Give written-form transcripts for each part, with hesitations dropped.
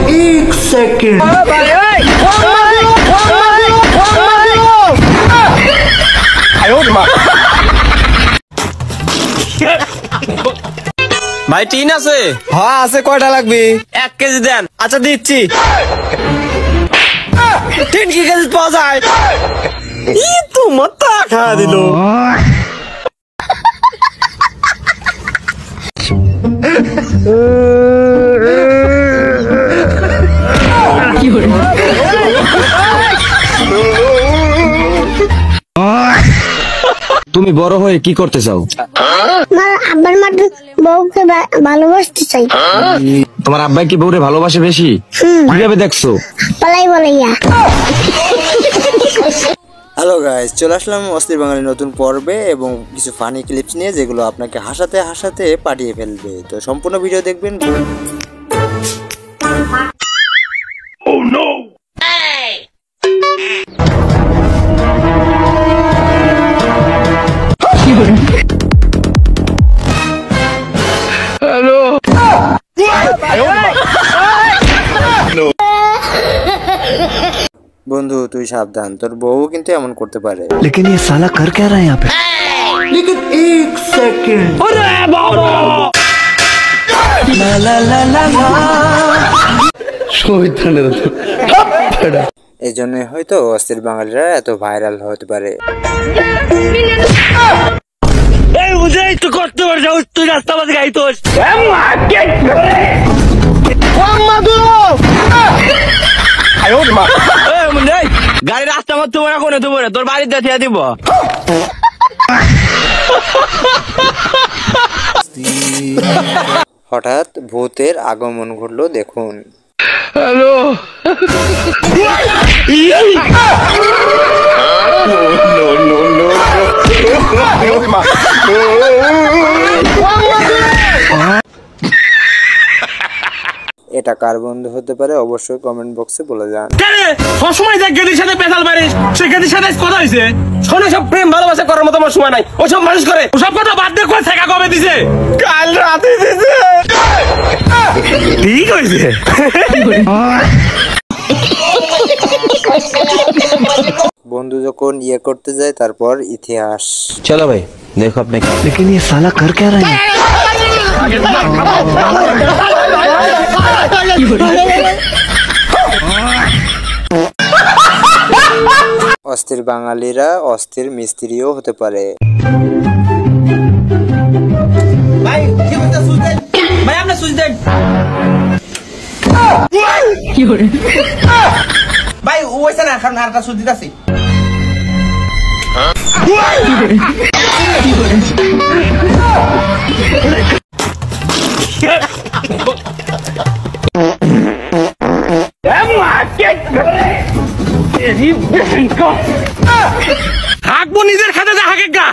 एक सेकंड ভাই টিন আছে? হ্যাঁ আছে, কয়টা লাগবে? 1 কেজি দেন। আচ্ছা দিচ্ছি। টিন কি কেজি পাওয়া যায়? তো মাথা খাওয়া দিল। তুমি বড় হয়ে কি করতে চাও? আব্বার মতো বউকে ভালোবাসতে চাই। তোমার আব্বাই কি বউরে ভালোবাসে বেশি? কিভাবে দেখছো? পালাই বলাইয়া। হ্যালো গাইস, চলে আসলাম অস্থির বাঙালি নতুন পর্বে এবং কিছু ফানি ক্লিপস নিয়ে, যেগুলো আপনাকে হাসাতে হাসাতে পাঠিয়ে ফেলবে। তো সম্পূর্ণ ভিডিও দেখবেন। Oh no! हेलो বন্ধু তুই সাবধান, তোর বউ কিন্তু এমন করতে পারে। लेकिन ये साला कर क्या रहा है यहाँ पे? लेकिन एक सेकंड। अरे बाबा ला ला ला ला ला। এই জন্যই হয়তো অস্থির বাঙালিরা এত ভাইরাল হতে পারে। এই বুঝেই তো করতে পারছ, তুই রাস্তা বাজে গাইতোস। গাড়ি রাস্তা মত তোমার কোনে তো তোর বাড়িতে থিয়া দিব। হঠাৎ ভূতের আগমন ঘটলো, দেখুন। हेलो এটা কার বন্ধু হতে পারে অবশ্যই কমেন্ট বক্সে বলে যান। সবসময় যে গেদির সাথে পেশাল মারিস, সে গেদির সাথে কথা হয়েছে। শোনে সব প্রেম ভালোবাসা করার মতো আমার সময় নাই। ওসব মানুষ করে ওসব কথা বাদ দিয়ে কোন শেখা কবে দিছে? কাল রাতে দিছে। ঠিক হয়েছে। বন্ধু যখন ইয়ে করতে যায় তারপর ইতিহাস। চলো ভাই দেখো আপনি। लेकिन ये साला कर क्या रहा है? অস্থির বাঙালিরা অস্থির মিস্ত্রিও হতে পারে। ভাই কি বলতে সুইচ দেন? ভাই আপনি সুইচ দেন। কি করে? ভাই ওইসা না, কারণ আরেকটা সুইচ দিতাছি। হাঁকবো নিজের খাতে যা হাঁকে গা।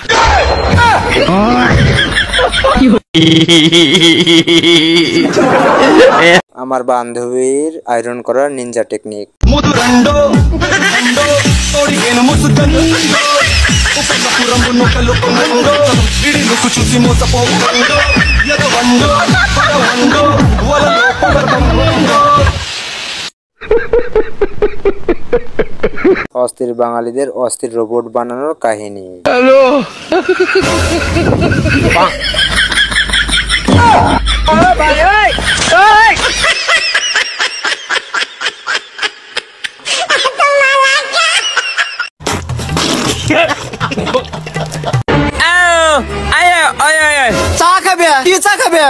আমার বান্ধবীর আয়রন করার নিনজা টেকনিক। অস্থির বাঙালিদের অস্থির রোবট বানানোর কাহিনী। हेलो চা খাবে? কি চা খাবে?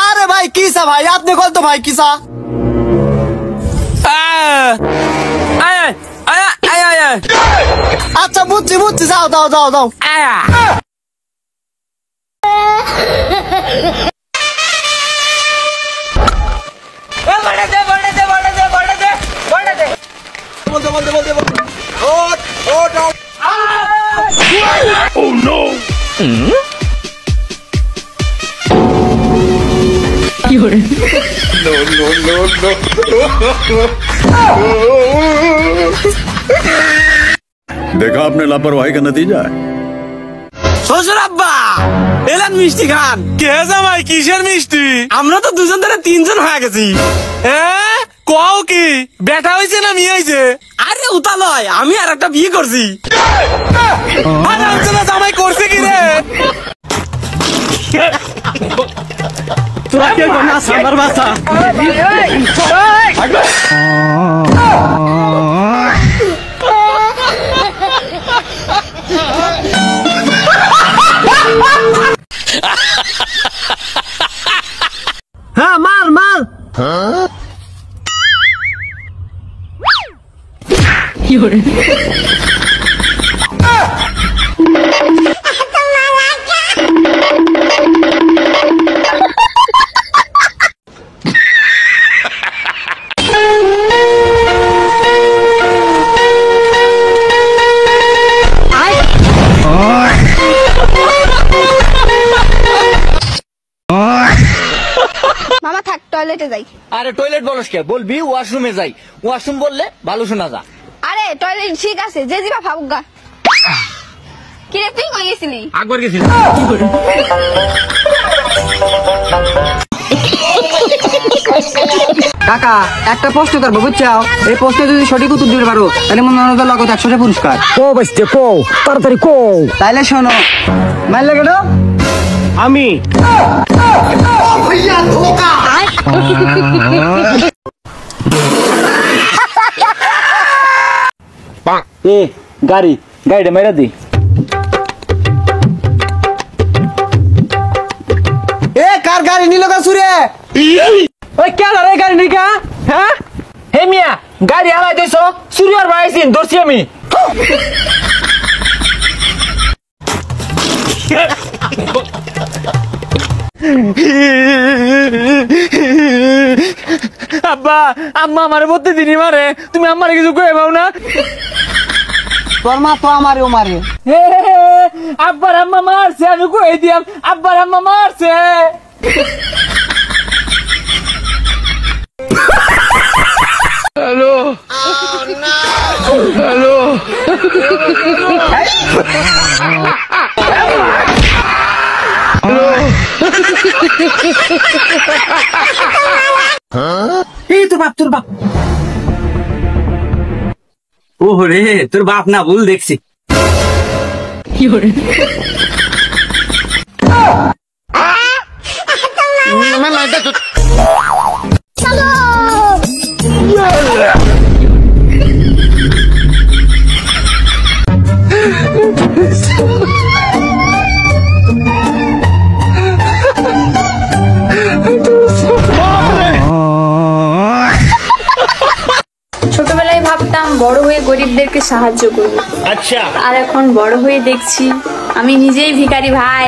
আরে ভাই কি চা ভাই, আপনি কল তো ভাই কি চা? আচ্ছা বুঝছি বুঝছি, যাও দাও দাও দাও। বলতে বলতে বলতে বলতে Oh no! No, no, no, no. देखा आपने लापरवाही का नतीजा है। শ্বশুর আব্বা এলেন মিষ্টি খান। কে জামাই কিসের মিষ্টি? আমরা তো দুজন ধরে তিনজন হয়ে গেছি। কও কি বেটা হয়েছে না মেয়ে হয়েছে? আরে উতা লয়, আমি আর একটা বিয়ে করছি। জামাই করছে কি রে? তোরা কে কোনা সাবার বাসা? হ্যাঁ মার মার। মামা থাক, টয়লেটে যাই। আরে টয়লেট বলস কে? বলবি ওয়াশরুমে যাই। ওয়াশরুম বললে ভালো শোনা যা। আরে টয়লেট ঠিক আছে, যে জিবা ভাবুগা। কি রে তুই কই গেছিলি? আকবর গেছিল। কাকা একটা প্রশ্ন করবো বুঝছাও, এই প্রশ্নে যদি সঠিক উত্তর দিতে পারো তাহলে মনে হয় লগত 100টা পুরস্কার। কো বাচ্চা কো, তাড়াতাড়ি কো। তাইলে শোনো, মাইল লাগে না আমি এ গাড়িটা মেরা দি। এ কার গাড়ি নিল গা সুরে? ওই কে ধরে গাড়ি নিকা? হ্যাঁ হে মিয়া, গাড়ি হালাই দিছো, সুরিয়ার বাইসিন ধরছি আমি। আব্বা আম্মা আমার প্রতিদিনই মারে, তুমি আম্মারে কিছু কয়ে পাও না? তোর মা তো আমারেও মারে। আব্বার আম্মা মারছে, আমি কয়ে দিয়াম আব্বার আম্মা মারছে। এই তোর বাপ, তোর বাপ। ওরে তোর বাপ না, ভুল দেখছি। ছোটবেলায় ভাবতাম বড় হয়ে গরিবদেরকে সাহায্য করব। আচ্ছা। আর এখন বড় হয়ে দেখছি আমি নিজেই ভিখারি ভাই।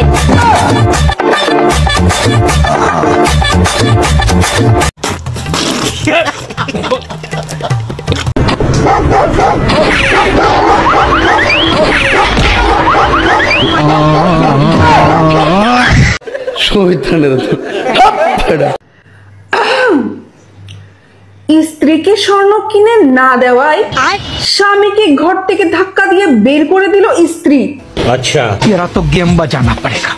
স্ত্রীকে স্বর্ণ কিনে না দেওয়ায় স্বামীকে ঘর থেকে ধাক্কা দিয়ে বের করে দিল স্ত্রী। আচ্ছা, এরা তো গেম বাজানা পড়েগা।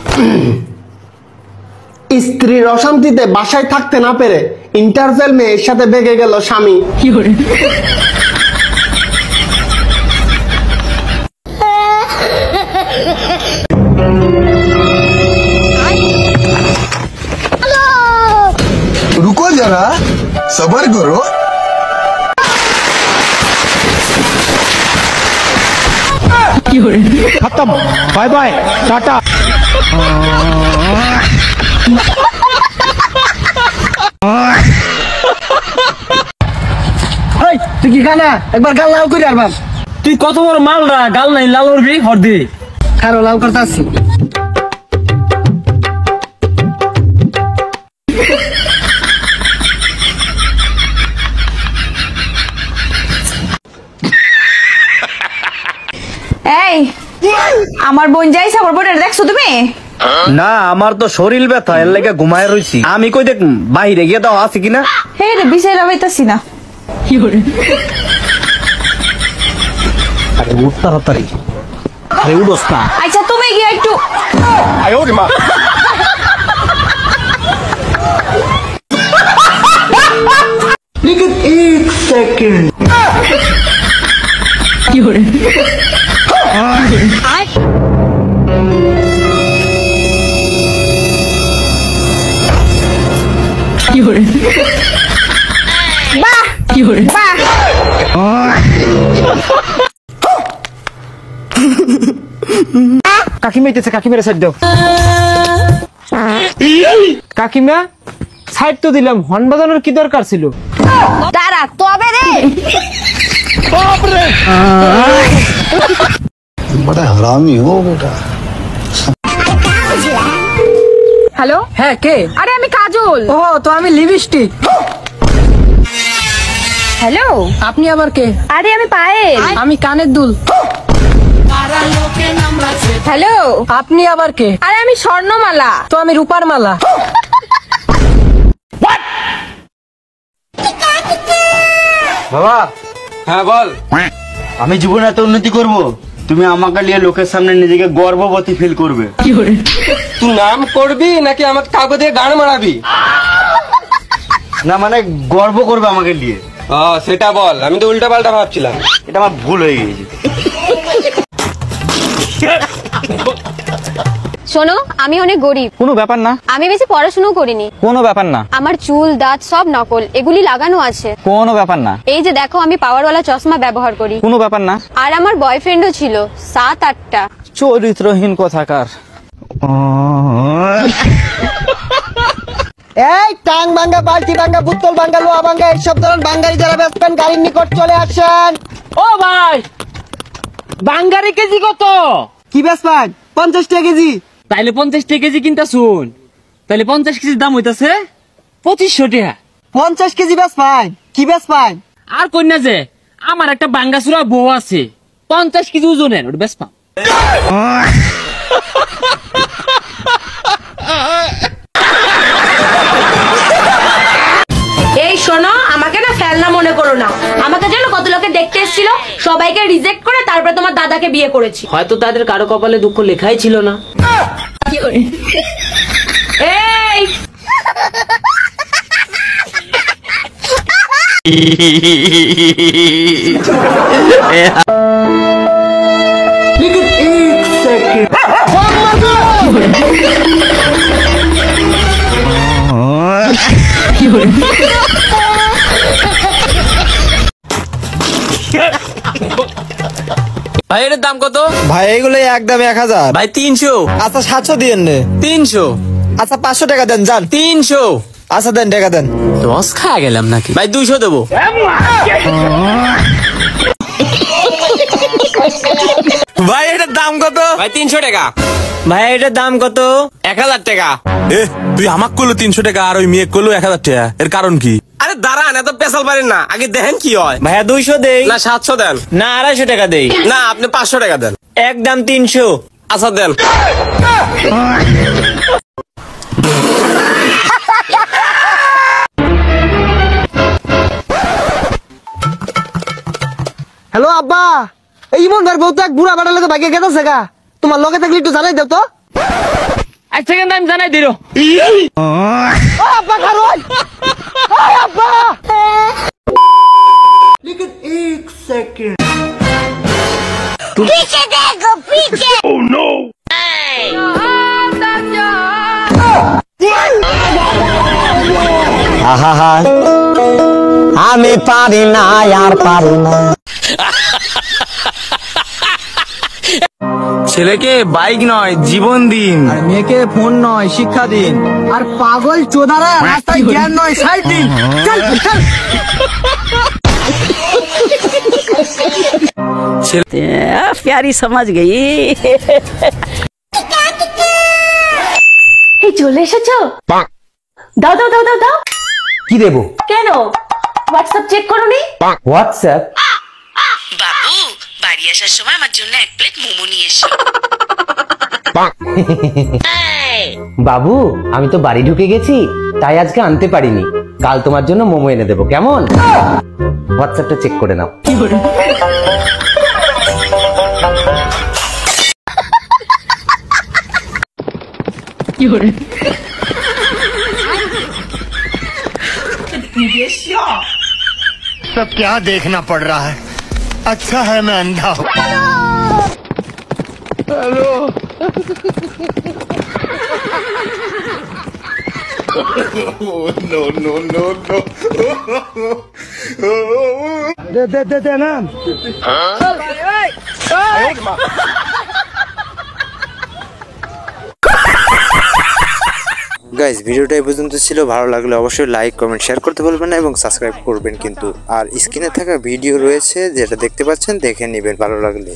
স্ত্রীর অশান্তিতে বাসায় থাকতে না পেরে ইন্টারভেল মেয়ের সাথে বেগে গেল স্বামী। रुको जरा, सबर करो। खत्म, बाय बाय, टाटा। তুই কি গানা একবার গাল লাল করে আরবাম? তুই কত বড় মাল রা, গাল নাই লাল করবি হরদি। কারো লাল করতে আসছি। এই আমার বোন যাইছে, আমার বোনের দেখছো তুমি? না, আমার তো শরীর ব্যথা, এর লাগে ঘুমায় রইছি। আমি কই দেখ বাইরে গিয়ে দাও আছে কিনা। হে রে, বিচারা পাইতাছি না। আরে উঠ তাড়াতাড়ি, আরে উঠোস না। আচ্ছা তুমি গিয়ে একটু लेकिन एक सेकंड কাকিমা এসেছে, কাকিমার সাইড দাও। কাকিমা সাইড তো দিলাম, হর্ন বাজানোর কি দরকার ছিল? দাঁড়া তবে রে। बड़ा हरामी हो बेटा। হ্যালো, হ্যাঁ কে? আরে আমি কাজল। ও তো আমি লিপস্টিক। হ্যালো, আপনি আবার কে? আরে আমি পায়েল। আমি কানের দুল। হ্যালো, আপনি আবার কে? আরে আমি স্বর্ণমালা। তো আমি রূপার মালা। বাবা, হ্যাঁ বল। আমি জীবনে এত উন্নতি করব, তুমি আমাকে নিয়ে লোকের সামনে নিজেকে গর্ববতী ফিল করবে। তুই নাম করবি নাকি আমার কাগজ দিয়ে গান মারাবি? না মানে গর্ব করবে আমাকে নিয়ে। সেটা বল, আমি তো উল্টা পাল্টা ভাবছিলাম। এটা আমার ভুল হয়ে গেছে। শোনো, আমি অনেক গরিব। কোনো ব্যাপার না, আমি বেশি পড়াশোনা করিনি। কোনো ব্যাপার না, আমার চুল দাঁত সব নকল, এগুলি লাগানো আছে। কোনো ব্যাপার না, এই যে দেখো, আমি পাওয়ারওয়ালা চশমা ব্যবহার করি। কোনো ব্যাপার না। আর আমার বয়ফ্রেন্ডও ছিল 7-8টা। চরিত্রহীন কথাকার। এই টাং ভাঙ্গা, বালতি ভাঙ্গা, বোতল ভাঙ্গা, লোহা ভাঙ্গা, এইসব ধরনের বাঙ্গারি যারা বেচবেন গাড়ির নিকট চলে আসেন। ও ভাই, বাঙ্গারি কেজি কত? কি বেচবেন? 50 টাকা কেজি। তাইলে 50 টাকা কেজি কিনতা শুন, তাইলে 50 কেজির দাম হইতাছে 2500 টাকা। 50 কেজি বেচবেন? কি বেচবেন? আর কন্যা যে আমার একটা বাঙ্গাসুরা বউ আছে, 50 কেজি ওজনের, ওটা বেশ পাম। এই শোনো, আমাকে না ফেলনা মনে করো না। আমাকে যেন কত লোকে দেখতে এসেছিল, সবাইকে রিজেক্ট করে তারপরে তোমার দাদাকে বিয়ে করেছি। হয়তো তাদের কারো কপালে দুঃখ লেখাই ছিল না। এই लेकिन एक सेकंड ভাই এর দাম কত? ভাই এগুলো একদম 1000। ভাই 300। আচ্ছা 700 দিয়েন নে। 300। আচ্ছা 500 টাকা দেন যান। 300। আচ্ছা দেন টাকা দেন। 10 খা গেলাম নাকি? ভাই 200 দেবো। ভাই এটার দাম কত? ভাই 300 টাকা। ভাই এটার দাম কত? 1000 টাকা। তুই আমাক করলো 300 টাকা আর ওই মেয়ে করলো 1000 টাকা, এর কারণ কি? আরে দাঁড়ান, এত পেশাল পারেন না, আগে দেখেন কি হয়। ভাইয়া 200 দেই না 700 দেন। না 250 টাকা দেই। না আপনি 500 টাকা দেন। একদম 300। আচ্ছা দেন। হ্যালো আব্বা, এই ইমনদার বউ তো এক বুড়া বাড়ার লগে ভাগে গেছে গা। তোমার লগে থাকলে একটু জানাই দাও তো। এক সেকেন্ড আমি জানাই দিলো। ও আব্বা খারোই, ও আব্বা। लेकिन एक सेकंड पीछे देखो पीछे। Oh no! আহা আমি পারি না আর পারি না। ছেলেকে বাইক নয় জীবন দিন, আর মেয়েকে ফোন নয় শিক্ষা দিন, আর পাগল চোদারা রাস্তায় জ্ঞান নয় সাইড দিন। চল চল। प्यारी समझ गई। এই চলে এসেছো? দাও দাও দাও দাও দাও। কি দেবো? কেন হোয়াটসঅ্যাপ চেক করোনি? হোয়াটসঅ্যাপ? বাবু বাড়ি আসার সময় আমার জন্য 1 প্লেট মোমো নিয়ে এসো। বাবু আমি তো বাড়ি ঢুকে গেছি, তাই আজকে আনতে পারিনি, কাল তোমার জন্য মোমো এনে দেবো, কেমন? হোয়াটসঅ্যাপটা চেক করে নাও। सब क्या देखना पड़ रहा है? अच्छा है मैं अंधा हूँ। No no no no. दे ना। গাইস ভিডিওটা এই পর্যন্ত ছিল। ভালো লাগলে অবশ্যই লাইক কমেন্ট শেয়ার করতে বলবেন না এবং সাবস্ক্রাইব করবেন কিন্তু। আর স্ক্রিনে থাকা ভিডিও রয়েছে যেটা দেখতে পাচ্ছেন, দেখে নেবেন ভালো লাগলে।